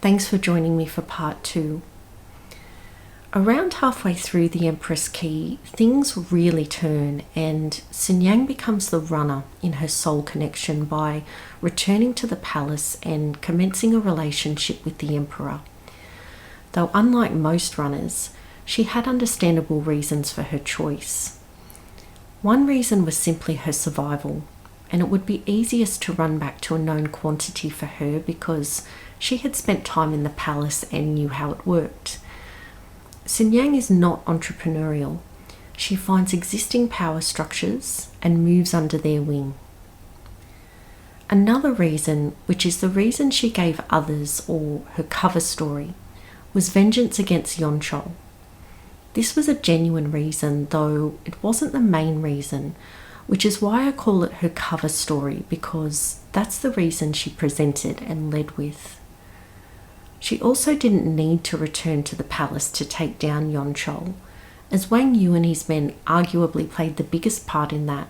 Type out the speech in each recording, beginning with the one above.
Thanks for joining me for part 2. Around halfway through the Empress Ki, things really turn and Nyang becomes the runner in her soul connection by returning to the palace and commencing a relationship with the Emperor. Though unlike most runners, she had understandable reasons for her choice. One reason was simply her survival, and it would be easiest to run back to a known quantity for her because she had spent time in the palace and knew how it worked. Nyang is not entrepreneurial. She finds existing power structures and moves under their wing. Another reason, which is the reason she gave others or her cover story, was vengeance against Yeonchol. This was a genuine reason, though it wasn't the main reason, which is why I call it her cover story, because that's the reason she presented and led with. She also didn't need to return to the palace to take down Yeonchol, as Wang Yu and his men arguably played the biggest part in that,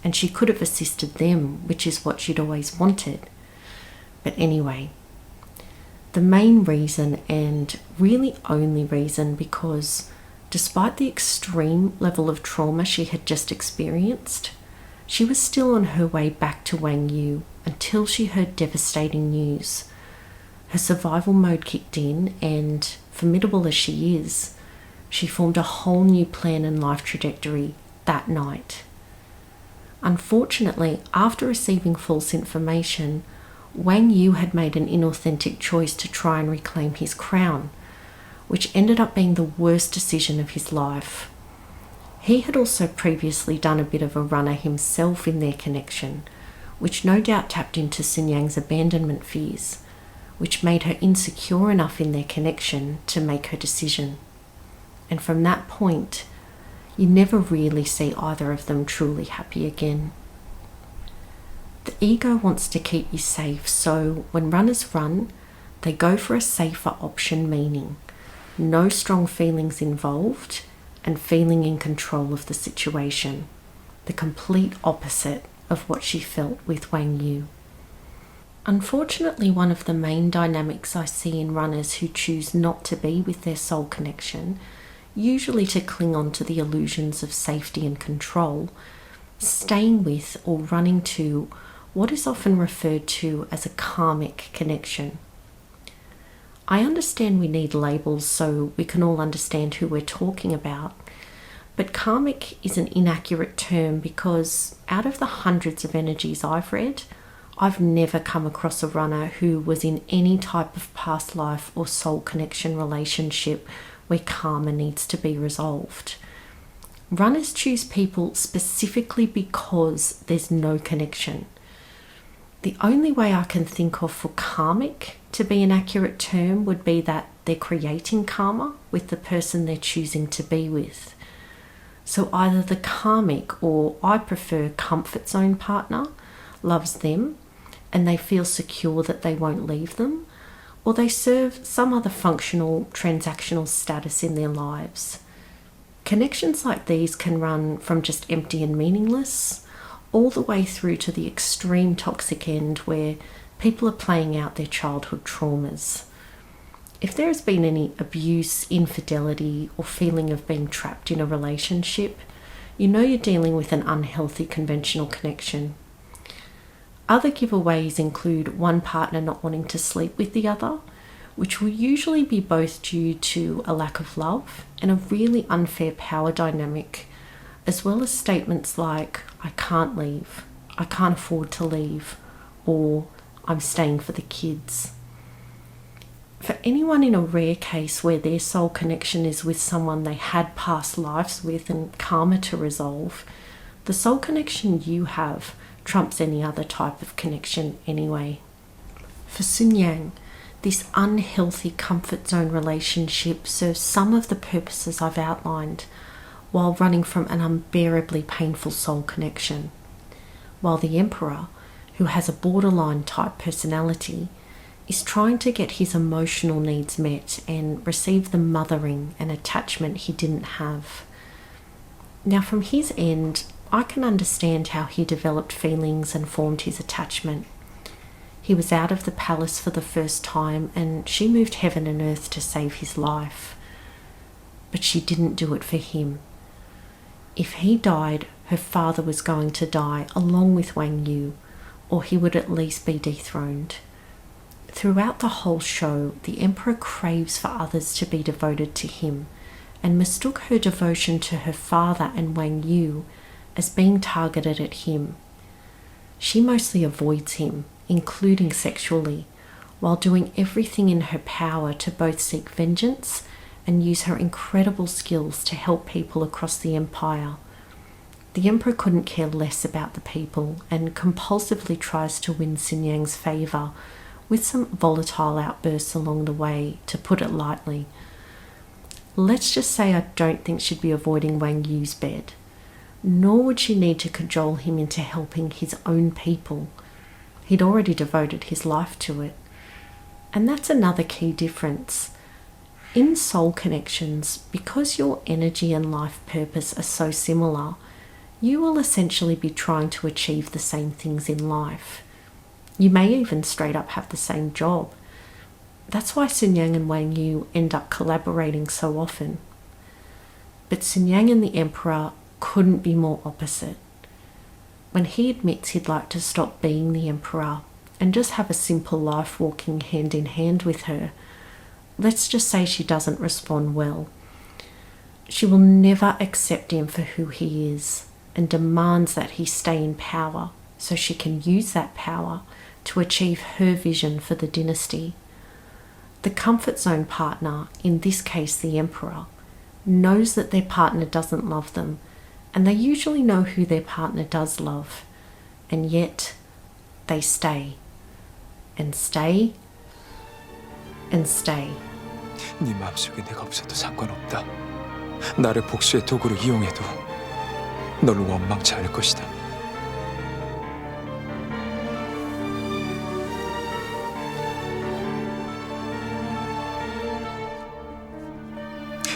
and she could have assisted them, which is what she'd always wanted. But anyway, the main reason, and really only reason, because despite the extreme level of trauma she had just experienced, she was still on her way back to Wang Yu until she heard devastating news. Her survival mode kicked in, and formidable as she is, she formed a whole new plan and life trajectory that night. Unfortunately, after receiving false information, Wang Yu had made an inauthentic choice to try and reclaim his crown, which ended up being the worst decision of his life. He had also previously done a bit of a runner himself in their connection, which no doubt tapped into Nyang's abandonment fears, which made her insecure enough in their connection to make her decision. And from that point, you never really see either of them truly happy again. The ego wants to keep you safe, so when runners run, they go for a safer option, meaning no strong feelings involved and feeling in control of the situation, the complete opposite of what she felt with Wang Yu. Unfortunately, one of the main dynamics I see in runners who choose not to be with their soul connection, usually to cling on to the illusions of safety and control, staying with or running to what is often referred to as a karmic connection. I understand we need labels so we can all understand who we're talking about, but karmic is an inaccurate term because out of the hundreds of energies I've read, I've never come across a runner who was in any type of past life or soul connection relationship where karma needs to be resolved. Runners choose people specifically because there's no connection. The only way I can think of for karmic to be an accurate term would be that they're creating karma with the person they're choosing to be with. So either the karmic, or I prefer comfort zone partner, loves them and they feel secure that they won't leave them, or they serve some other functional transactional status in their lives. Connections like these can run from just empty and meaningless all the way through to the extreme toxic end where people are playing out their childhood traumas. If there has been any abuse, infidelity, or feeling of being trapped in a relationship, you know you're dealing with an unhealthy conventional connection. Other giveaways include one partner not wanting to sleep with the other, which will usually be both due to a lack of love and a really unfair power dynamic, as well as statements like, I can't leave, I can't afford to leave, or I'm staying for the kids. For anyone in a rare case where their soul connection is with someone they had past lives with and karma to resolve, the soul connection you have trumps any other type of connection anyway. For Nyang, this unhealthy comfort zone relationship serves some of the purposes I've outlined while running from an unbearably painful soul connection, while the Emperor, who has a borderline type personality, is trying to get his emotional needs met and receive the mothering and attachment he didn't have. Now, from his end, I can understand how he developed feelings and formed his attachment. He was out of the palace for the first time, and she moved heaven and earth to save his life. But she didn't do it for him. If he died, her father was going to die along with Wang Yu, or he would at least be dethroned. Throughout the whole show, the emperor craves for others to be devoted to him, and mistook her devotion to her father and Wang Yu as being targeted at him. She mostly avoids him, including sexually, while doing everything in her power to both seek vengeance and use her incredible skills to help people across the empire. The emperor couldn't care less about the people and compulsively tries to win Nyang's favour, with some volatile outbursts along the way, to put it lightly. Let's just say I don't think she'd be avoiding Wang Yu's bed, nor would she need to cajole him into helping his own people. He'd already devoted his life to it. And that's another key difference. In soul connections, because your energy and life purpose are so similar, you will essentially be trying to achieve the same things in life. You may even straight up have the same job. That's why Nyang and Wang Yu end up collaborating so often. But Nyang and the emperor couldn't be more opposite. When he admits he'd like to stop being the emperor and just have a simple life walking hand in hand with her, let's just say she doesn't respond well. She will never accept him for who he is and demands that he stay in power so she can use that power to achieve her vision for the dynasty. The comfort zone partner, in this case the emperor, knows that their partner doesn't love them, and they usually know who their partner does love, and yet they stay and stay and stay. 네 마음속에 내가 없어도 상관없다. 나를 복수의 도구로 이용해도 널 원망치 않을 것이다.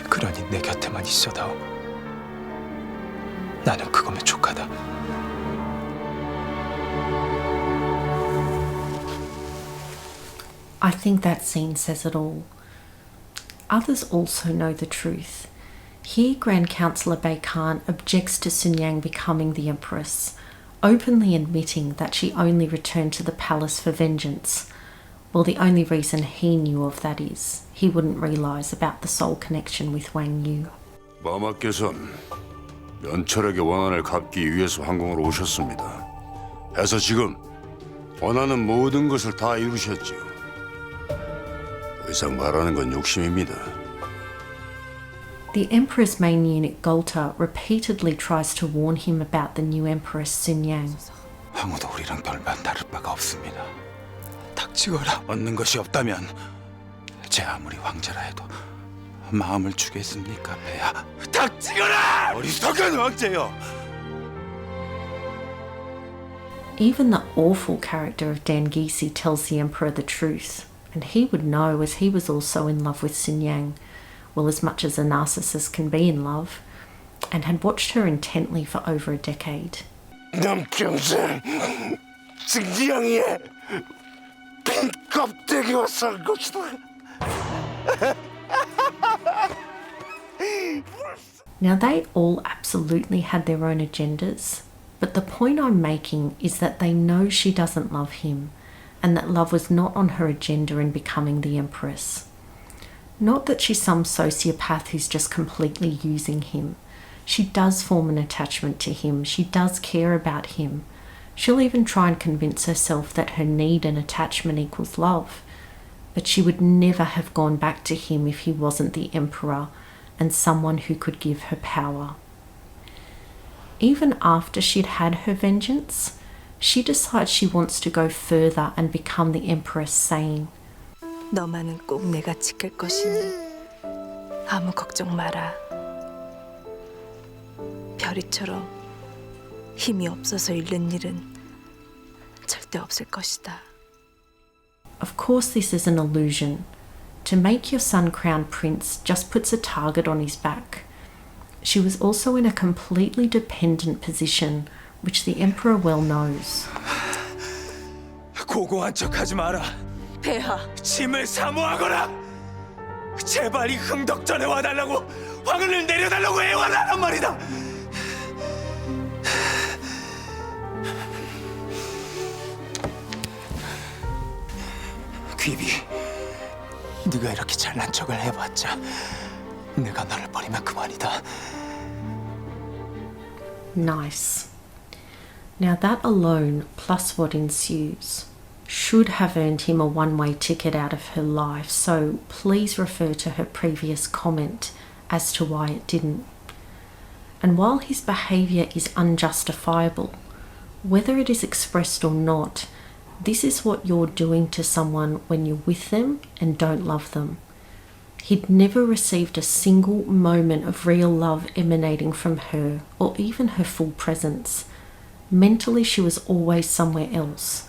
그러니 내 곁에만 있어다오. 나는 그거면 족하다. I think that scene says it all. Others also know the truth. Here, Grand Councillor Bei Khan objects to Nyang becoming the Empress, openly admitting that she only returned to the palace for vengeance. Well, the only reason he knew of that is he wouldn't realise about the soul connection with Wang Yu. 마마께서는 연철에게 원한을 갚기 위해서 황궁으로 오셨습니다. 해서 지금 원하는 모든 것을 다 이루셨지요. 더 이상 말하는 건 욕심입니다. The Emperor's main eunuch Golta repeatedly tries to warn him about the new Empress Nyang. 아무도 우리랑 별반 다를 바가 없습니다. 닥치거라. 얻는 것이 없다면 제 아무리 왕자라 해도 마음을 주겠습니까, 배야? 닥치거라! 어리석은 왕자여! Even the awful character of Dan Gysi tells the Emperor the truth, and he would know as he was also in love with Nyang, well, as much as a narcissist can be in love, and had watched her intently for over a decade. 남평생 승지양이의 빈 껍데기와 살 것이다. Now, they all absolutely had their own agendas, but the point I'm making is that they know she doesn't love him, and that love was not on her agenda in becoming the Empress. Not that she's some sociopath who's just completely using him. She does form an attachment to him. She does care about him. She'll even try and convince herself that her need and attachment equals love. But she would never have gone back to him if he wasn't the Emperor and someone who could give her power. Even after she'd had her vengeance, she decides she wants to go further and become the Empress, saying, 너만은 꼭 내가 지킬 것이니 아무 걱정 마라. 별이처럼 힘이 없어서 잃는 일은 절대 없을 것이다. Of course, this is an illusion. To make your son crowned prince just puts a target on his back. She was also in a completely dependent position, which the Emperor well knows. 고고한 척하지 마라. 폐하, 짐을 사모하거나 제발 이 흥덕전에 와달라고 화근을 내려달라고 애원하란 말이다. 귀비, 네가 이렇게 잘난 척을 해봤자 내가 너를 버리면 그만이다. Nice. Now that alone, plus what ensues, should have earned him a one-way ticket out of her life, so please refer to her previous comment as to why it didn't. And while his behaviour is unjustifiable, whether it is expressed or not, this is what you're doing to someone when you're with them and don't love them. He'd never received a single moment of real love emanating from her or even her full presence. Mentally, she was always somewhere else.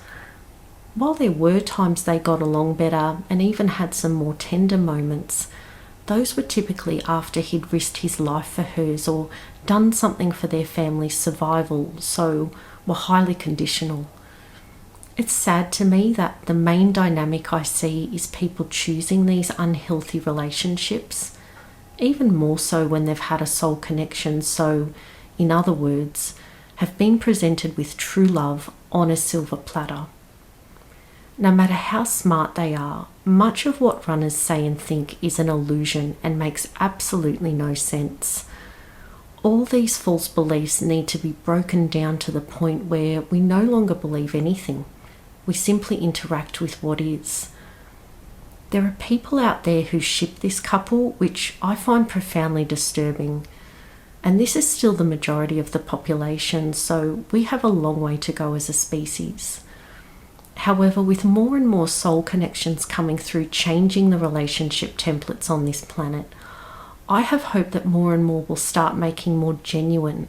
While there were times they got along better and even had some more tender moments, those were typically after he'd risked his life for hers or done something for their family's survival, so were highly conditional. It's sad to me that the main dynamic I see is people choosing these unhealthy relationships, even more so when they've had a soul connection, so, in other words, have been presented with true love on a silver platter. No matter how smart they are, much of what runners say and think is an illusion and makes absolutely no sense. All these false beliefs need to be broken down to the point where we no longer believe anything. We simply interact with what is. There are people out there who ship this couple, which I find profoundly disturbing. And this is still the majority of the population, so we have a long way to go as a species. However, with more and more soul connections coming through changing the relationship templates on this planet, I have hope that more and more will start making more genuine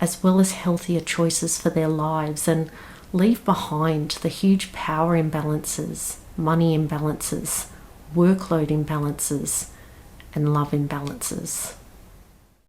as well as healthier choices for their lives and leave behind the huge power imbalances, money imbalances, workload imbalances, and love imbalances.